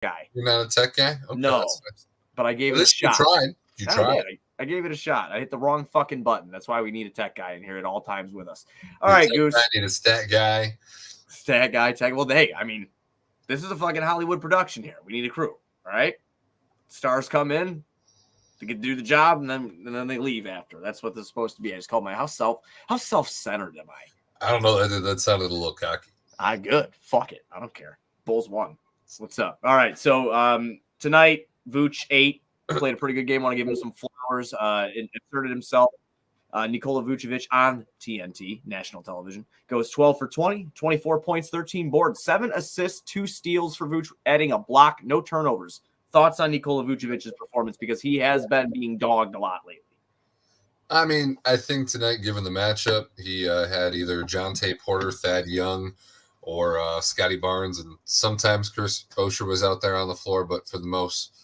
guy. You're not a tech guy? Okay, no, but I gave it a shot. You tried. I gave it a shot. I hit the wrong fucking button. That's why we need a tech guy in here at all times with us. All right, Goose. I need a stat guy. Stat guy, tech. Well, hey, I mean, this is a fucking Hollywood production here. We need a crew, all right? Stars come in to do the job, and then they leave after. That's what this is supposed to be. I just called my how self-centered am I? I don't know. That sounded a little cocky. Good. Fuck it. I don't care. Bulls won. What's up? All right. So tonight, Vooch 8 played a pretty good game. Want to give him some flowers. Inserted himself. Nikola Vucevic on TNT, national television, goes 12 for 20, 24 points, 13 boards, 7 assists, 2 steals for Vuce, adding a block, no turnovers. Thoughts on Nikola Vucevic's performance, because he has been being dogged a lot lately. I mean, I think tonight, given the matchup, he had either Jonte Porter, Thad Young, or Scotty Barnes, and sometimes Chris Boucher was out there on the floor, but for the most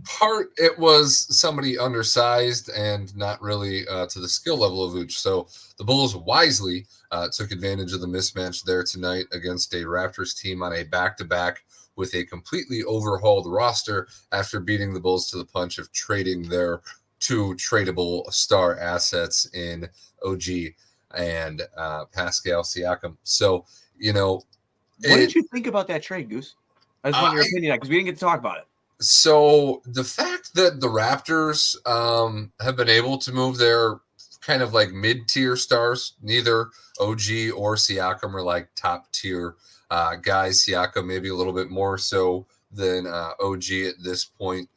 part, it was somebody undersized and not really to the skill level of Vooch. So the Bulls wisely took advantage of the mismatch there tonight against a Raptors team on a back-to-back with a completely overhauled roster after beating the Bulls to the punch of trading their 2 tradable star assets in OG and Pascal Siakam. So, what did you think about that trade, Goose? I just want your opinion, because we didn't get to talk about it. So the fact that the Raptors have been able to move their kind of like mid-tier stars, neither OG or Siakam are like top-tier guys. Siakam maybe a little bit more so than OG at this point.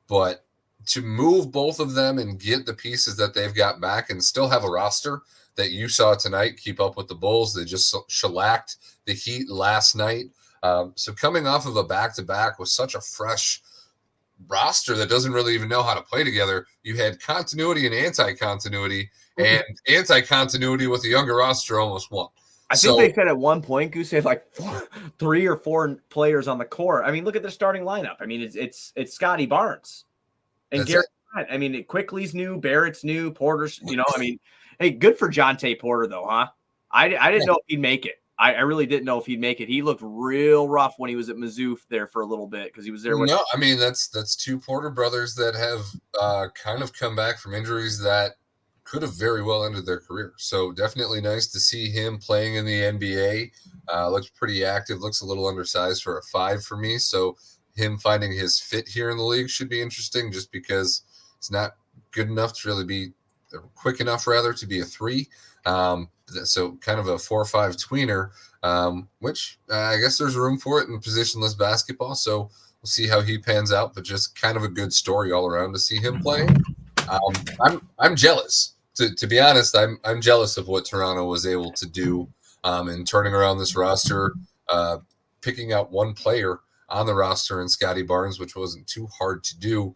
But to move both of them and get the pieces that they've got back and still have a roster that you saw tonight keep up with the Bulls. They just shellacked the Heat last night. So coming off of a back-to-back with such a fresh roster that doesn't really even know how to play together, you had continuity and anti-continuity, and anti-continuity with the younger roster almost won. I think they said at one point, Goose had like 3 or 4 players on the court. I mean, look at their starting lineup. I mean, it's Scotty Barnes and Garrett. I mean, Quickly's new, Barrett's new, Porter's. I mean, hey, good for Jonte Porter though, huh? I didn't know if he'd make it. I really didn't know if he'd make it. He looked real rough when he was at Mizzou there for a little bit, because he was there. No, I mean, that's 2 Porter brothers that have kind of come back from injuries that could have very well ended their career. So definitely nice to see him playing in the NBA. Looks pretty active. Looks a little undersized for a 5 for me. So him finding his fit here in the league should be interesting, just because it's not good enough to really be quick enough, rather, to be a 3. So kind of a 4 or 5 tweener, which I guess there's room for it in positionless basketball. So we'll see how he pans out, but just kind of a good story all around to see him play. I'm jealous. To be honest, I'm jealous of what Toronto was able to do in turning around this roster, picking out one player on the roster in Scotty Barnes, which wasn't too hard to do,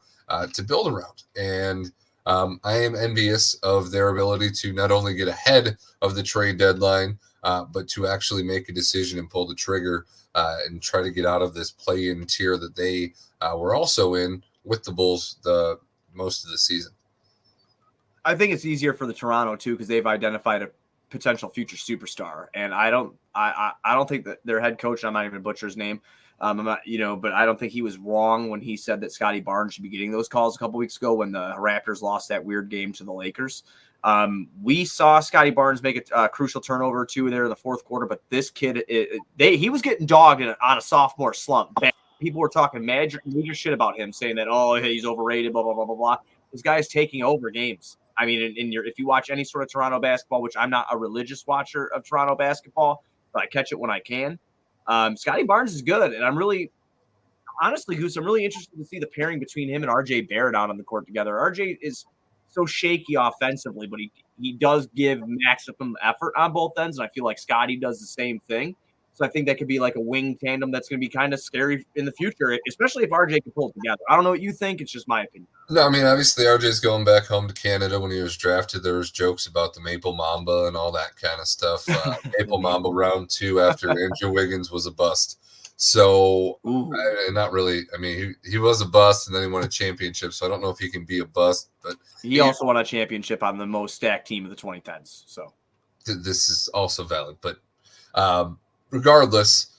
to build around. And I am envious of their ability to not only get ahead of the trade deadline, but to actually make a decision and pull the trigger and try to get out of this play-in tier that they were also in with the Bulls the most of the season. I think it's easier for the Toronto too, because they've identified a potential future superstar, and I don't think that their head coach, I'm not even gonna butcher his name, but I don't think he was wrong when he said that Scotty Barnes should be getting those calls a couple weeks ago when the Raptors lost that weird game to the Lakers. We saw Scotty Barnes make a crucial turnover or 2 there in the 4th quarter, but this kid, he was getting dogged on a sophomore slump. People were talking major shit about him, saying that, he's overrated, blah, blah, blah, blah, blah. This guy's taking over games. I mean, if you watch any sort of Toronto basketball, which I'm not a religious watcher of Toronto basketball, but I catch it when I can, Scotty Barnes is good, and honestly, Goose, I'm really interested to see the pairing between him and RJ Barrett out on the court together. RJ is so shaky offensively, but he does give maximum effort on both ends, and I feel like Scotty does the same thing. So I think that could be like a wing tandem that's going to be kind of scary in the future, especially if RJ can pull it together. I don't know what you think. It's just my opinion. No, I mean, obviously RJ's going back home to Canada. When he was drafted, there was jokes about the Maple Mamba and all that kind of stuff. Maple Mamba round 2 after Andrew Wiggins was a bust. So not really. I mean, he was a bust, and then he won a championship. So I don't know if he can be a bust, but he also won a championship on the most stacked team of the 2010s. So this is also valid. But regardless,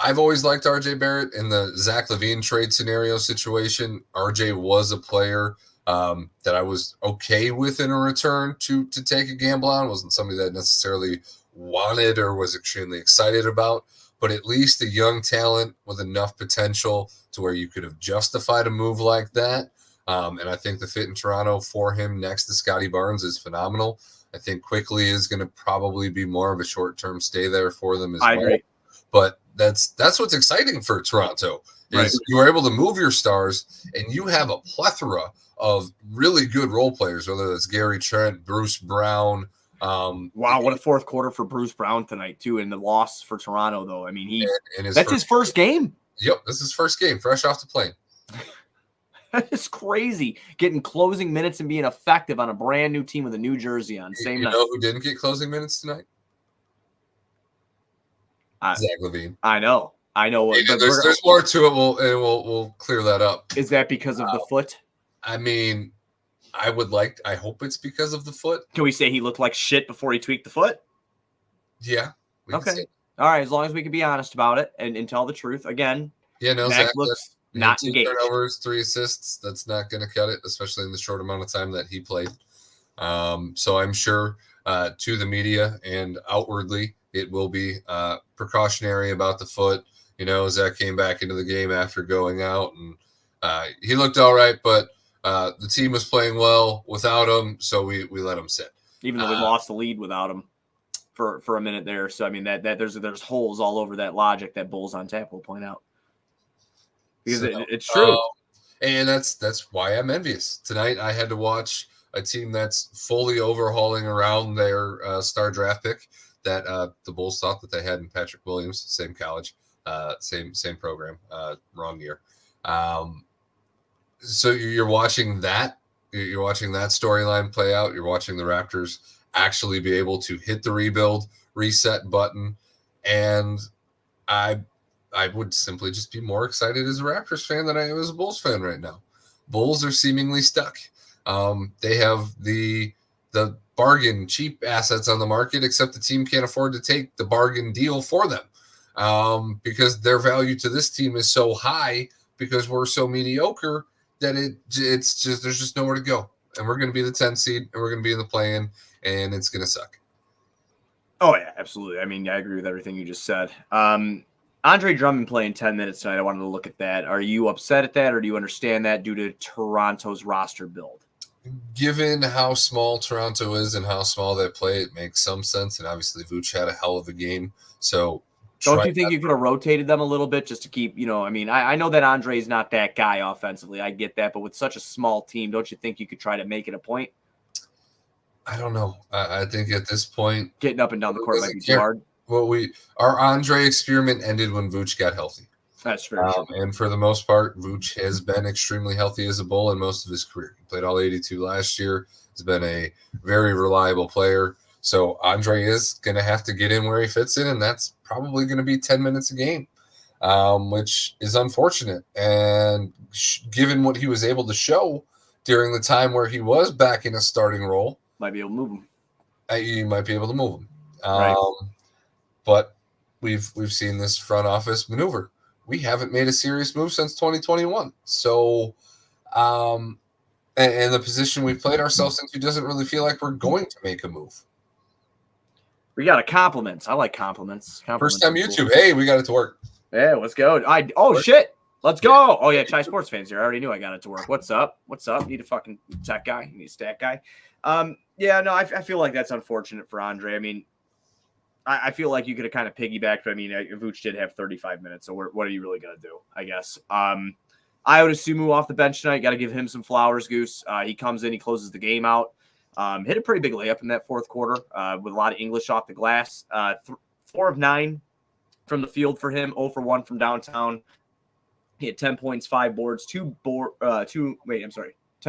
I've always liked RJ Barrett in the Zach LaVine trade scenario situation. RJ was a player that I was okay with in a return to take a gamble on. Wasn't somebody that necessarily wanted or was extremely excited about, but at least a young talent with enough potential to where you could have justified a move like that. And I think the fit in Toronto for him next to Scotty Barnes is phenomenal. I think Quickly is going to probably be more of a short-term stay there for them as I well. agree. But that's what's exciting for Toronto is Right. you were able to move your stars and you have a plethora of really good role players, whether it's Gary Trent, Bruce Brown. Wow, what a fourth quarter for Bruce Brown tonight too, and the loss for Toronto though. I mean, that's his first game. Yep, this is his first game, fresh off the plane. That is crazy. Getting closing minutes and being effective on a brand new team with a new jersey on. Same night. You know who didn't get closing minutes tonight? Zach LaVine. I know. But there's more to it. We'll clear that up. Is that because of the foot? I mean, I hope it's because of the foot. Can we say he looked like shit before he tweaked the foot? Yeah. Okay. All right. As long as we can be honest about it and tell the truth. Again, yeah, no, Zach looks not 2 engaged. turnovers, 3 assists. That's not going to cut it, especially in the short amount of time that he played. So I'm sure to the media and outwardly, it will be precautionary about the foot. You know, Zach came back into the game after going out, and he looked all right, but the team was playing well without him, so we let him sit. Even though we lost the lead without him for a minute there. So, I mean, that there's holes all over that logic that Bulls on Tap will point out. Because it's true. And that's why I'm envious. Tonight I had to watch a team that's fully overhauling around their star draft pick that the Bulls thought that they had in Patrick Williams, same college, same program, wrong year. So you're watching that. You're watching that storyline play out. You're watching the Raptors actually be able to hit the rebuild, reset button, and I would simply just be more excited as a Raptors fan than I am as a Bulls fan right now. Bulls are seemingly stuck. They have the bargain cheap assets on the market, except the team can't afford to take the bargain deal for them because their value to this team is so high because we're so mediocre that it's just there's just nowhere to go. And we're going to be the 10th seed, and we're going to be in the play-in, and it's going to suck. Oh, yeah, absolutely. I mean, I agree with everything you just said. Andre Drummond playing 10 minutes tonight. I wanted to look at that. Are you upset at that, or do you understand that due to Toronto's roster build? Given how small Toronto is and how small they play, it makes some sense. And obviously, Vooch had a hell of a game. So don't you think you could have rotated them a little bit just to keep, I mean, I know that Andre's not that guy offensively. I get that. But with such a small team, don't you think you could try to make it a point? I don't know. I think at this point, getting up and down the court might be too hard. Well, our Andre experiment ended when Vooch got healthy. That's fair. And for the most part, Vooch has been extremely healthy as a Bull in most of his career. He played all 82 last year. He's been a very reliable player. So Andre is going to have to get in where he fits in, and that's probably going to be 10 minutes a game, which is unfortunate. And given what he was able to show during the time where he was back in a starting role, might be able to move him. You might be able to move him. Right. But we've seen this front office maneuver. We haven't made a serious move since 2021. So, and the position we've played ourselves into doesn't really feel like we're going to make a move. We got a compliments. I like compliments. First time YouTube. Cool. Hey, we got it to work. Yeah, let's go. Shit. Let's go. Oh, yeah, Chai Sports fans here. I already knew I got it to work. What's up? Need a fucking tech guy? You need a stat guy? Yeah, no, I feel like that's unfortunate for Andre. I mean, I feel like you could have kind of piggybacked, but I mean, Vooch did have 35 minutes, so what are you really going to do, I guess? Ayo Dosunmu off the bench tonight. Got to give him some flowers, Goose. He comes in, he closes the game out. Hit a pretty big layup in that fourth quarter with a lot of English off the glass. 4 of 9 from the field for him, 0 for 1 from downtown. He had 10 points, 5 boards, 10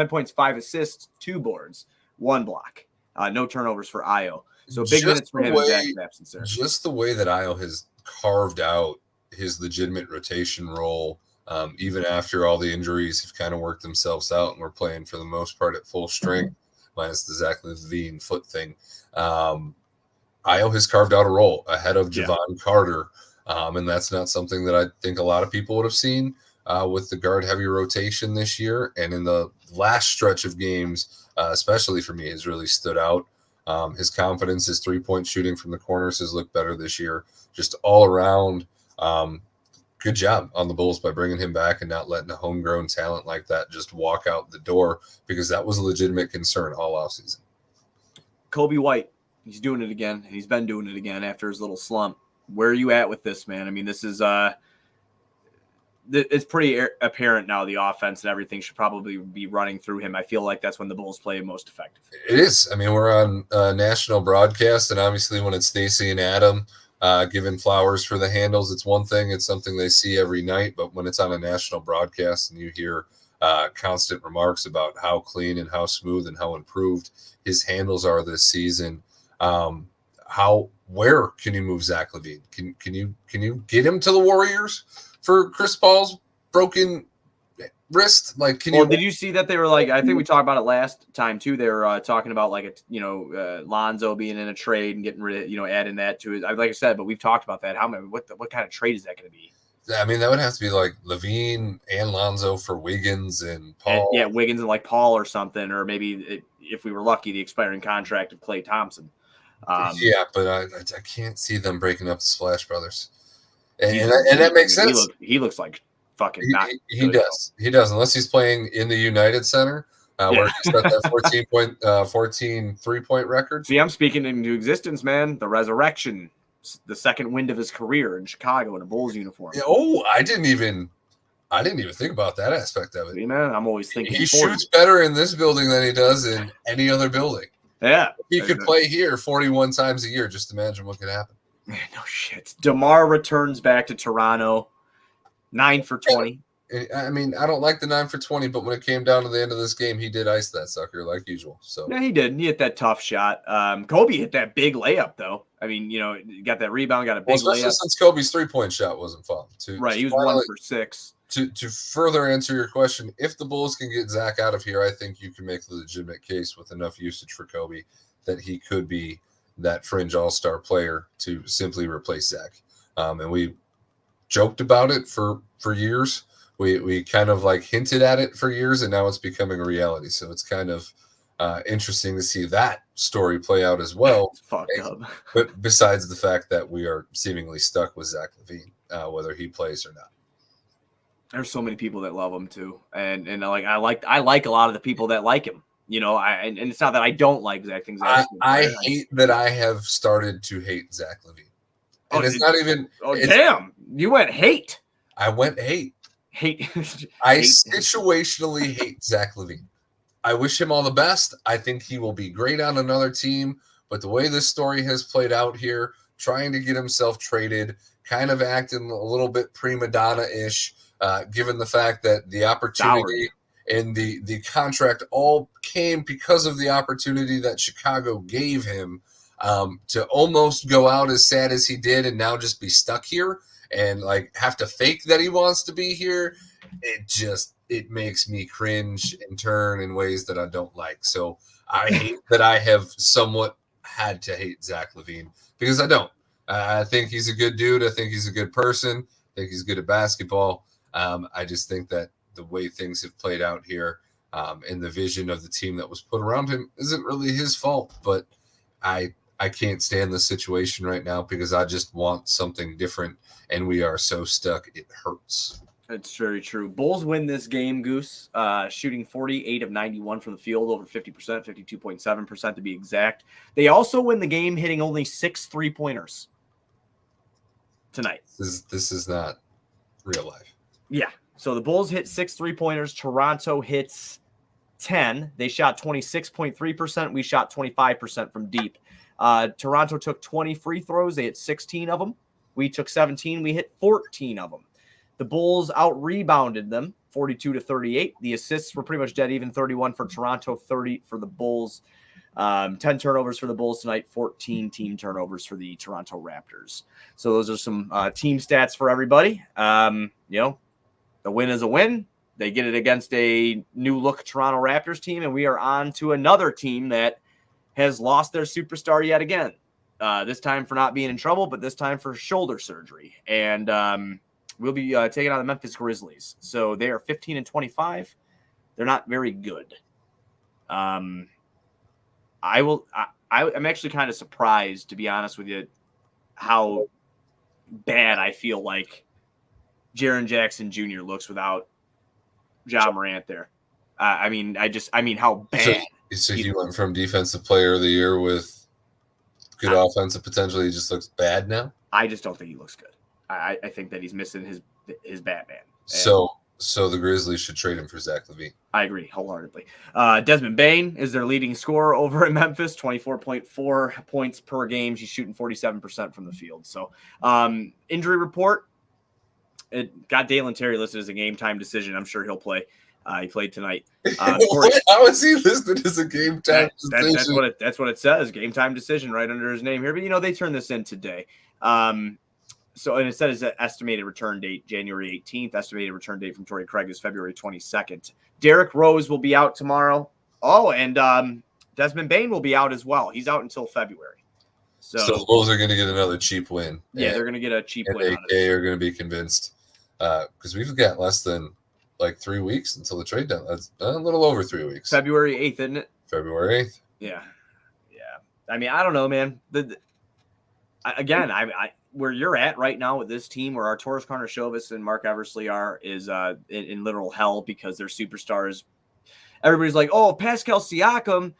points, 5 assists, 2 boards, 1 block. No turnovers for Ayo. So big minutes for him in Zach's absence there. Just the way that Ayo has carved out his legitimate rotation role, even after all the injuries have kind of worked themselves out, and we're playing for the most part at full strength, minus the Zach LaVine foot thing. Ayo has carved out a role ahead of Javon Carter, And that's not something that I think a lot of people would have seen with the guard heavy rotation this year. And in the last stretch of games, especially for me, has really stood out. His confidence, his 3-point shooting from the corners has looked better this year. Just all around, good job on the Bulls by bringing him back and not letting a homegrown talent like that just walk out the door, because that was a legitimate concern all offseason. Kobe White, he's doing it again. He's been doing it again after his little slump. Where are you at with this, man? I mean, this is it's pretty apparent now. The offense and everything should probably be running through him. I feel like that's when the Bulls play most effective. It is. I mean, we're on national broadcast, and obviously when it's Stacey and Adam giving flowers for the handles, it's one thing. It's something they see every night. But when it's on a national broadcast and you hear constant remarks about how clean and how smooth and how improved his handles are this season, where can you move Zach LaVine? Can you get him to the Warriors for Chris Paul's broken wrist? Like, can you? Did you see that they were like? I think we talked about it last time too. They were talking about like Lonzo being in a trade and getting rid of adding that to it. Like I said, but we've talked about that. What kind of trade is that going to be? I mean, that would have to be like LaVine and Lonzo for Wiggins and Paul. Wiggins and like Paul or something, or maybe if we were lucky, the expiring contract of Klay Thompson. But I can't see them breaking up the Splash Brothers, and that makes sense. He looks like fucking. He does. He does, unless he's playing in the United Center, where he's got that 14 3-point record. See, I'm speaking into existence, man. The resurrection, the second wind of his career in Chicago in a Bulls uniform. Yeah, I didn't even think about that aspect of it. See, man, I'm always thinking he shoots better in this building than he does in any other building. Yeah. He could play here 41 times a year. Just imagine what could happen. No shit. DeMar returns back to Toronto, 9 for 20. I mean, I don't like the 9 for 20, but when it came down to the end of this game, he did ice that sucker like usual. So yeah, he did. He hit that tough shot. Kobe hit that big layup, though. I mean, got that rebound, got a big layup. Since Kobe's 3-point shot wasn't fun. Right, he was 1 for 6. To further answer your question, if the Bulls can get Zach out of here, I think you can make the legitimate case with enough usage for Kobe that he could be that fringe all-star player to simply replace Zach. And we joked about it for years. We kind of like hinted at it for years, and now it's becoming a reality. So it's kind of interesting to see that story play out as well. Fucked up. But besides the fact that we are seemingly stuck with Zach LaVine, whether he plays or not. There's so many people that love him too, and I like a lot of the people that like him. And it's not that I don't like Zach. I hate that I have started to hate Zach LaVine, and it's not even. Damn! You went hate. I went hate. Hate. I situationally hate Zach LaVine. I wish him all the best. I think he will be great on another team, but the way this story has played out here, trying to get himself traded, kind of acting a little bit prima donna-ish. Given the fact that the opportunity and the contract all came because of the opportunity that Chicago gave him, to almost go out as sad as he did and now just be stuck here and like have to fake that he wants to be here, it makes me cringe and turn in ways that I don't like. So I hate that I have somewhat had to hate Zach LaVine, because I don't. I think he's a good dude. I think he's a good person. I think he's good at basketball. I just think that the way things have played out here, and the vision of the team that was put around him isn't really his fault. But I can't stand the situation right now because I just want something different, and we are so stuck it hurts. It's very true. Bulls win this game, Goose, shooting 48 of 91 from the field, over 50%, 52.7% to be exact. They also win the game hitting only 6 3-pointers tonight. This is not real life. Yeah. So the Bulls hit 6 3-pointers. Toronto hits 10. They shot 26.3%. We shot 25% from deep. Toronto took 20 free throws. They hit 16 of them. We took 17. We hit 14 of them. The Bulls out-rebounded them 42-38. The assists were pretty much dead even, 31 for Toronto, 30 for the Bulls. 10 turnovers for the Bulls tonight, 14 team turnovers for the Toronto Raptors. So those are some team stats for everybody. The win is a win. They get it against a new-look Toronto Raptors team, and we are on to another team that has lost their superstar yet again. This time for not being in trouble, but this time for shoulder surgery. And we'll be taking on the Memphis Grizzlies. So they are 15-25. They're not very good. I'm actually kind of surprised, to be honest with you, how bad I feel like Jaren Jackson Jr. looks without Ja Morant there. I mean, how bad. So he went from defensive player of the year with good offensive potential. He just looks bad now. I just don't think he looks good. I think that he's missing his Batman. So the Grizzlies should trade him for Zach LaVine. I agree wholeheartedly. Desmond Bane is their leading scorer over in Memphis, 24.4 points per game. She's shooting 47% from the field. So injury report, it got Dalen Terry listed as a game time decision. I'm sure he'll play. He played tonight. How is he listed as a game time decision? That's what it says. Game time decision right under his name here. But, they turned this in today. So, and it says an estimated return date, January 18th. Estimated return date from Torrey Craig is February 22nd. Derrick Rose will be out tomorrow. Oh, and Desmond Bane will be out as well. He's out until February. So the Bulls are going to get another cheap win. Yeah, they're going to get a cheap win. AK are going to be convinced because we've got less than 3 weeks until the trade deadline. That's a little over 3 weeks. February 8th, isn't it? February 8th. Yeah. I mean, I don't know, man. Again, where you're at right now with this team, where Arturas Karnisovas and Mark Eversley are, is in literal hell because they're superstars. Everybody's like, oh, Pascal Siakam,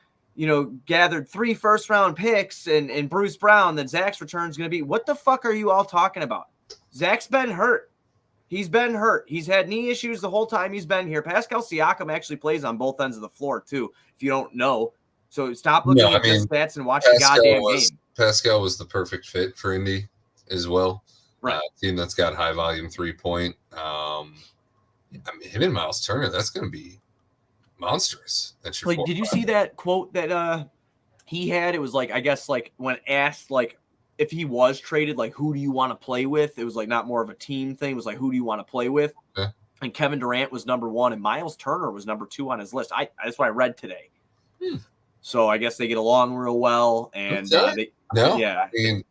gathered 3 first-round picks and Bruce Brown, then Zach's return is going to be. What the fuck are you all talking about? Zach's been hurt. He's been hurt. He's had knee issues the whole time he's been here. Pascal Siakam actually plays on both ends of the floor, too, if you don't know. So stop looking at the stats and watch the goddamn game. Pascal was the perfect fit for Indy as well. Right. Team that's got high volume 3-point. Him and Miles Turner, that's going to be monstrous. Did you see that quote that he had? It was I guess when asked if he was traded, who do you want to play with? It was not more of a team thing. It was who do you want to play with? Yeah. And Kevin Durant was number 1 and Miles Turner was number 2 on his list. That's what I read today. So I guess they get along real well. And yeah. I mean,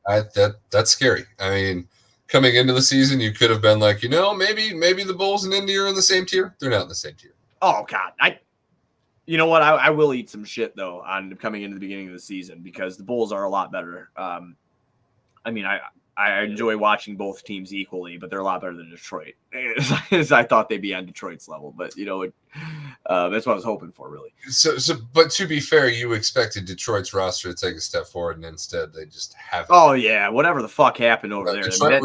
that's scary. I mean, coming into the season, you could have been maybe the Bulls and Indy are in the same tier. They're not in the same tier. Oh God. You know what? I will eat some shit though on coming into the beginning of the season because the Bulls are a lot better. I enjoy watching both teams equally, but they're a lot better than Detroit. As I thought they'd be on Detroit's level, but that's what I was hoping for, really. But to be fair, you expected Detroit's roster to take a step forward, and instead they just haven't. Oh yeah, whatever the fuck happened over there. Detroit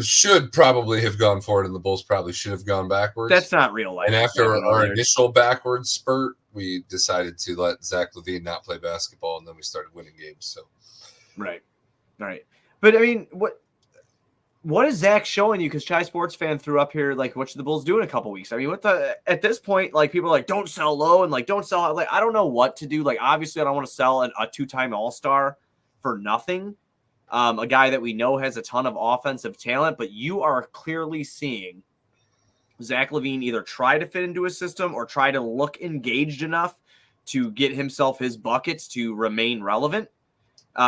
should probably have gone forward, and the Bulls probably should have gone backwards. That's not real life. And after our initial backward spurt, we decided to let Zach LaVine not play basketball, and then we started winning games. So, right. But I mean, what is Zach showing you? Because Chai Sports Fan threw up here, what should the Bulls do in a couple weeks? I mean, at this point, people are don't sell low and don't sell. I don't know what to do. Obviously, I don't want to sell a 2-time All-Star for nothing. A guy that we know has a ton of offensive talent, but you are clearly seeing Zach LaVine either try to fit into a system or try to look engaged enough to get himself his buckets to remain relevant.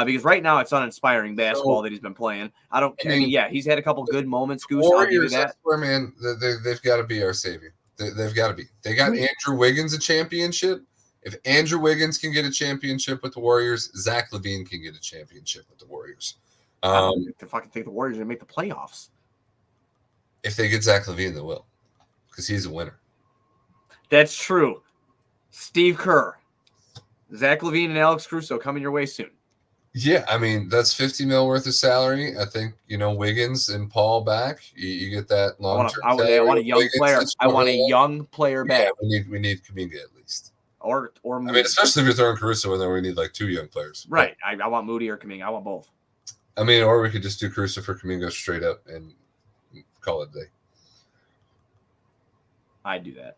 Because right now it's uninspiring basketball that he's been playing. He's had a couple good moments. Goose, I'll give you that. Man, they've got to be our savior. They've got to be. They got Andrew Wiggins a championship. If Andrew Wiggins can get a championship with the Warriors, Zach LaVine can get a championship with the Warriors. I don't fucking think the Warriors are going to make the playoffs. If they get Zach LaVine, they will, because he's a winner. That's true. Steve Kerr, Zach LaVine, and Alex Caruso coming your way soon. Yeah, I mean, that's $50 million worth of salary. I think, Wiggins and Paul back. You get that long-term salary. I want a young player. I want a young player back. Yeah, we need Kuminga at least. Or I mean, especially if you're throwing Caruso in there, we need 2 young players. Right. I want Moody or Kuminga. I want both. I mean, or we could just do Caruso for Kuminga straight up and call it a day. I'd do that.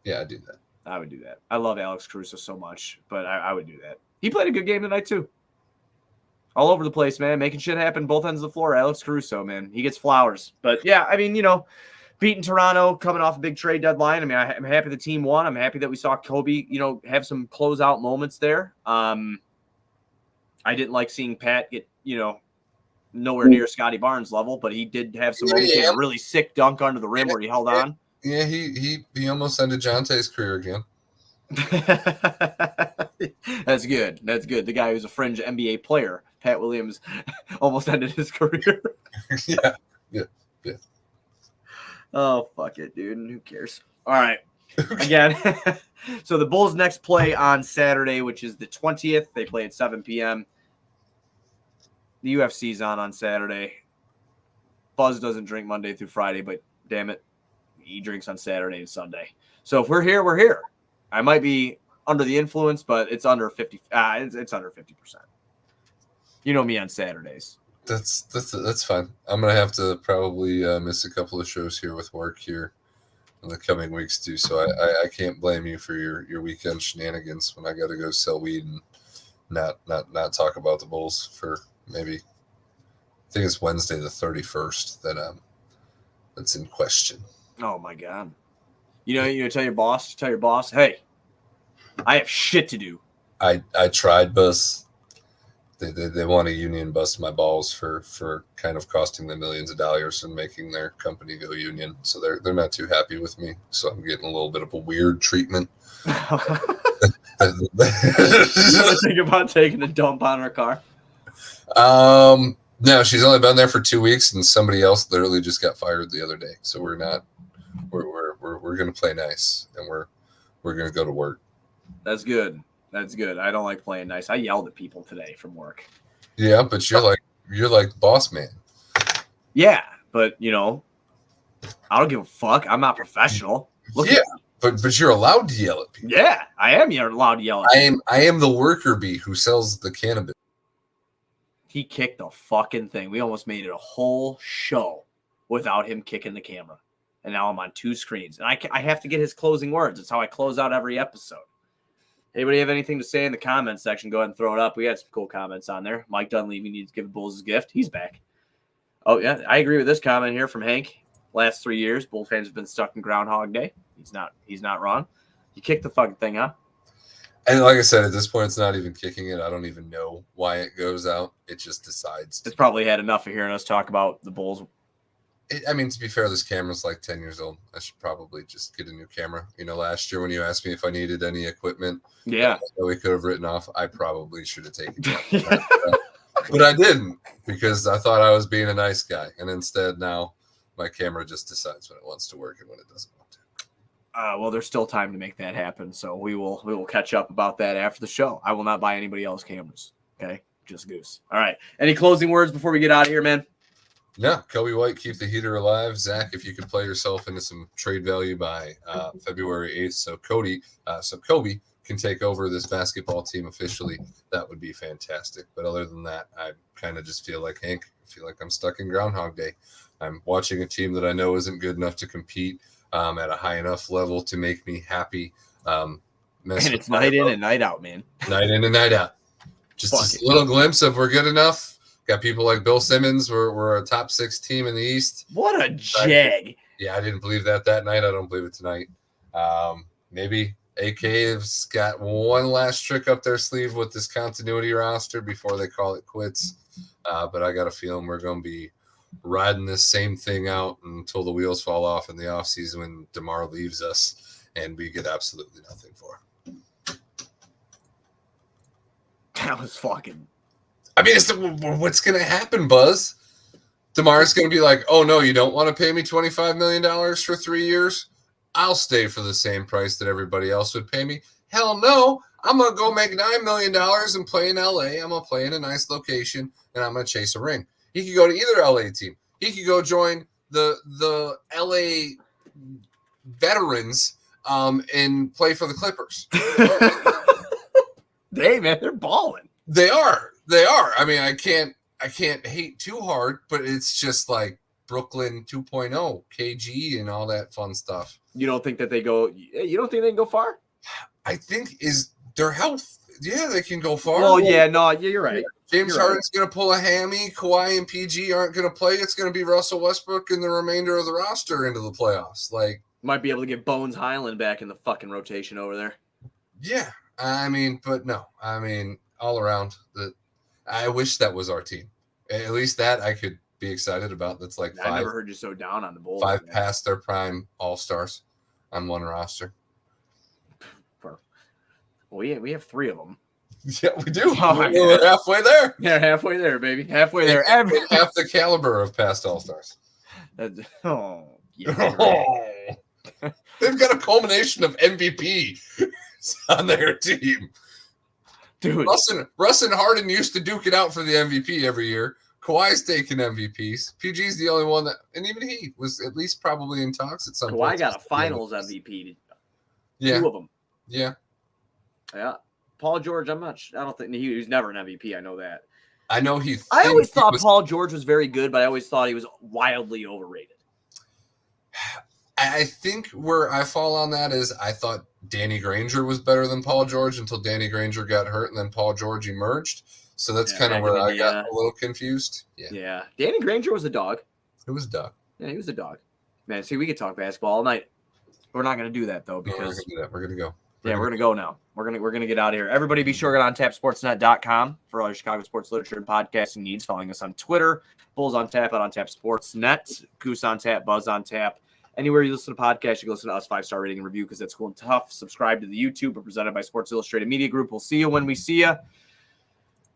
Yeah, I'd do that. I would do that. I love Alex Caruso so much, but I would do that. He played a good game tonight, too. All over the place, man. Making shit happen both ends of the floor. Alex Caruso, man. He gets flowers. But, yeah, I mean, beating Toronto, coming off a big trade deadline. I mean, I'm happy the team won. I'm happy that we saw Kobe, have some closeout moments there. I didn't like seeing Pat get, nowhere near Scotty Barnes level, but he did have some moments. He had a really sick dunk under the rim where he held on. Yeah, he almost ended Jonte's career again. That's good. That's good. The guy who's a fringe NBA player, Pat Williams, almost ended his career. Yeah. Oh, fuck it, dude. Who cares? All right. Again, so the Bulls next play on Saturday, which is the 20th. They play at 7 p.m. The UFC's on Saturday. Buzz doesn't drink Monday through Friday, but damn it, he drinks on Saturday and Sunday. So if we're here, we're here. I might be under the influence, but it's under 50. It's under 50%. You know me on Saturdays. That's fine. I'm gonna have to probably miss a couple of shows here with work here in the coming weeks too. So I can't blame you for your weekend shenanigans when I got to go sell weed and not talk about the Bulls for maybe. I think it's Wednesday the 31st that's in question. Oh my God. You tell your boss, hey, I have shit to do. I tried, Buzz. They want to union bust my balls for kind of costing them millions of dollars and making their company go union. So they're not too happy with me. So I'm getting a little bit of a weird treatment. You ever think about taking a dump on her car? No, she's only been there for 2 weeks, and somebody else literally just got fired the other day. So we're gonna play nice, and we're gonna go to work. That's good. That's good. I don't like playing nice. I yelled at people today from work. Yeah, but you're like boss man. Yeah, but I don't give a fuck. I'm not professional. But you're allowed to yell at people. Yeah, I am allowed to yell at people. I am the worker bee who sells the cannabis. He kicked the fucking thing. We almost made it a whole show without him kicking the camera. And now I'm on 2 screens. And I have to get his closing words. It's how I close out every episode. Anybody have anything to say in the comments section? Go ahead and throw it up. We had some cool comments on there. Mike Dunleavy needs to give the Bulls his gift. He's back. Oh, yeah. I agree with this comment here from Hank. Last 3 years, Bull fans have been stuck in Groundhog Day. He's not wrong. You kicked the fucking thing, huh? And like I said, at this point, it's not even kicking it. I don't even know why it goes out. It just decides. It's probably had enough of hearing us talk about the Bulls. To be fair, this camera's like 10 years old. I should probably just get a new camera. Last year when you asked me if I needed any equipment, yeah, that we could have written off, I probably should have taken it. But I didn't because I thought I was being a nice guy. And instead now my camera just decides when it wants to work and when it doesn't want to. Well, there's still time to make that happen. So we will catch up about that after the show. I will not buy anybody else's cameras. Okay. Just Goose. All right. Any closing words before we get out of here, man? Yeah, Kobe White, keep the heater alive. Zach, if you could play yourself into some trade value by February 8th, so Kobe can take over this basketball team officially, that would be fantastic. But other than that, I kind of just feel like Hank. I feel like I'm stuck in Groundhog Day. I'm watching a team that I know isn't good enough to compete at a high enough level to make me happy. And it's night in and night out, man. Night in and night out. Just a little glimpse of we're good enough. Got people like Bill Simmons. We're a top 6 team in the East. What a jag. I didn't believe that night. I don't believe it tonight. Maybe AK's got one last trick up their sleeve with this continuity roster before they call it quits. But I got a feeling we're going to be riding this same thing out until the wheels fall off in the offseason when DeMar leaves us and we get absolutely nothing for him. That was fucking... what's going to happen, Buzz? DeMar's going to be like, oh, no, you don't want to pay me $25 million for 3 years? I'll stay for the same price that everybody else would pay me. Hell no. I'm going to go make $9 million and play in L.A. I'm going to play in a nice location, and I'm going to chase a ring. He could go to either L.A. team. He could go join the L.A. veterans and play for the Clippers. Hey, man, they're balling. They are. I can't hate too hard, but it's just like Brooklyn 2.0, KG, and all that fun stuff. You don't think that they go? You don't think they can go far? I think is their health. Yeah, they can go far. Well, yeah, no, you're right. James Harden's going to pull a hammy. Kawhi and PG aren't going to play. It's going to be Russell Westbrook and the remainder of the roster into the playoffs. Might be able to get Bones Highland back in the fucking rotation over there. Yeah, but no. All around I wish that was our team. At least that I could be excited about. That's like I never heard you so down on the Bulls. five Man. past their prime all-stars on one roster. We have 3 of them. Yeah, we do. Oh, We're halfway there. Yeah, halfway there, baby. Halfway there. Half the caliber of past all-stars. Oh, yeah. They've got a culmination of MVP on their team. Dude. Russ and Harden used to duke it out for the MVP every year. Kawhi's taking MVPs. PG's the only one that, and even he was at least probably in talks at some point. Kawhi got a finals MVP. Yeah. 2 of them. Yeah. Yeah. Paul George, I don't think he was never an MVP. I know that. I know I always thought Paul George was very good, but I always thought he was wildly overrated. I think where I fall on that is I thought Danny Granger was better than Paul George until Danny Granger got hurt and then Paul George emerged. So that's kind of where I got a little confused. Yeah. Danny Granger was a dog. It was a dog. Yeah, he was a dog. Man, see, we could talk basketball all night. We're not going to do that, though, because we're going to go. We're going to go now. We're going to get out of here. Everybody be sure to get on tapsportsnet.com for all your Chicago sports literature and podcasting needs. Following us on Twitter, Bulls on Tap at On Tap Sportsnet, Goose on Tap, Buzz on Tap. Anywhere you listen to podcasts, you can listen to us 5-star rating and review because that's cool and tough. Subscribe to the YouTube. We're presented by Sports Illustrated Media Group. We'll see you when we see you.